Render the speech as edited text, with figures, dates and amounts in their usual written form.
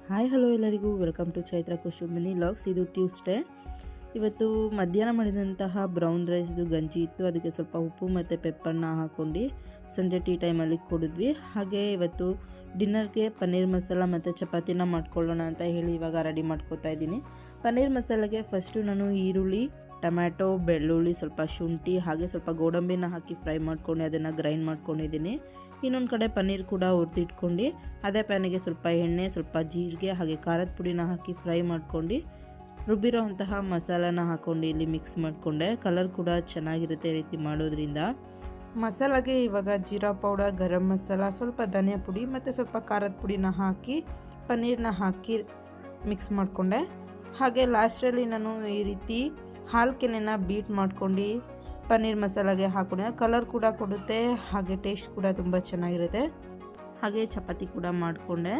Hi hello ಎಲ್ಲರಿಗೂ welcome to Chaitra ಕುಶುಮಿನಿ logs. ಇದು Tuesday. ಇವತ್ತು ಮಧ್ಯಾಹ್ನ ಮಾಡಿದಂತಹ ಬ್ರೌನ್ ರೈಸ್ದು ಗಂಜಿ ಇತ್ತು. ಅದಕ್ಕೆ ಸ್ವಲ್ಪ ಉಪ್ಪು ಮತ್ತು ಪೆಪ್ಪರ್ನ ಹಾಕ್ಕೊಂಡು ಸಂಜೆ ಟೀ ಟೈಮಲ್ಲಿ ಕುಡಿದ್ವಿ. ಹಾಗೆ ಇವತ್ತು ಡಿನ್ನರ್ಗೆ ಪನ್ನೀರ್ ಮಸಾಲ ಮತ್ತು ಚಪಾತಿನ ಮಾಡ್ಕೊಳ್ಳೋಣ ಅಂತ ಹೇಳಿ ಇವಾಗ ರೆಡಿ ಮಾಡ್ಕೋತಾ ಇದ್ದೀನಿ. ಪನ್ನೀರ್ ಮಸಾಲೆಗೆ ಫಸ್ಟು ನಾನು ಈರುಳ್ಳಿ, ಟೊಮ್ಯಾಟೊ, ಬೆಳ್ಳುಳ್ಳಿ, ಸ್ವಲ್ಪ ಶುಂಠಿ ಹಾಗೆ ಸ್ವಲ್ಪ ಗೋಡಂಬಿನ ಹಾಕಿ ಫ್ರೈ ಮಾಡ್ಕೊಂಡು ಅದನ್ನು ಗ್ರೈಂಡ್ ಮಾಡ್ಕೊಂಡಿದ್ದೀನಿ. ಇನ್ನೊಂದು ಕಡೆ ಪನ್ನೀರ್ ಕೂಡ ಹುರಿದಿಟ್ಕೊಂಡು ಅದೇ ಪ್ಯಾನಿಗೆ ಸ್ವಲ್ಪ ಎಣ್ಣೆ, ಸ್ವಲ್ಪ ಜೀರಿಗೆ ಹಾಗೆ ಖಾರದ ಪುಡಿನ ಹಾಕಿ ಫ್ರೈ ಮಾಡ್ಕೊಂಡು ರುಬ್ಬಿರೋ ಅಂತಹ ಮಸಾಲಾನ ಹಾಕ್ಕೊಂಡು ಇಲ್ಲಿ ಮಿಕ್ಸ್ ಮಾಡಿಕೊಂಡೆ. ಕಲರ್ ಕೂಡ ಚೆನ್ನಾಗಿರುತ್ತೆ ಈ ರೀತಿ ಮಾಡೋದ್ರಿಂದ. ಮಸಾಲಾಗೆ ಇವಾಗ ಜೀರಾ ಪೌಡರ್, ಗರಂ ಮಸಾಲ, ಸ್ವಲ್ಪ ಧನಿಯಾ ಪುಡಿ ಮತ್ತು ಸ್ವಲ್ಪ ಖಾರದ ಪುಡಿನ ಹಾಕಿ ಪನ್ನೀರ್ನ ಹಾಕಿ ಮಿಕ್ಸ್ ಮಾಡಿಕೊಂಡೆ. ಹಾಗೆ ಲಾಸ್ಟಲ್ಲಿ ನಾನು ಈ ರೀತಿ ಹಾಲು ಕೆನೆನ ಬೀಟ್ ಮಾಡ್ಕೊಂಡು ಪನ್ನೀರ್ ಮಸಾಲಾಗೆ ಹಾಕೊಂಡೆ. ಕಲರ್ ಕೂಡ ಕೊಡುತ್ತೆ ಹಾಗೆ ಟೇಸ್ಟ್ ಕೂಡ ತುಂಬ ಚೆನ್ನಾಗಿರುತ್ತೆ. ಹಾಗೆ ಚಪಾತಿ ಕೂಡ ಮಾಡಿಕೊಂಡೆ.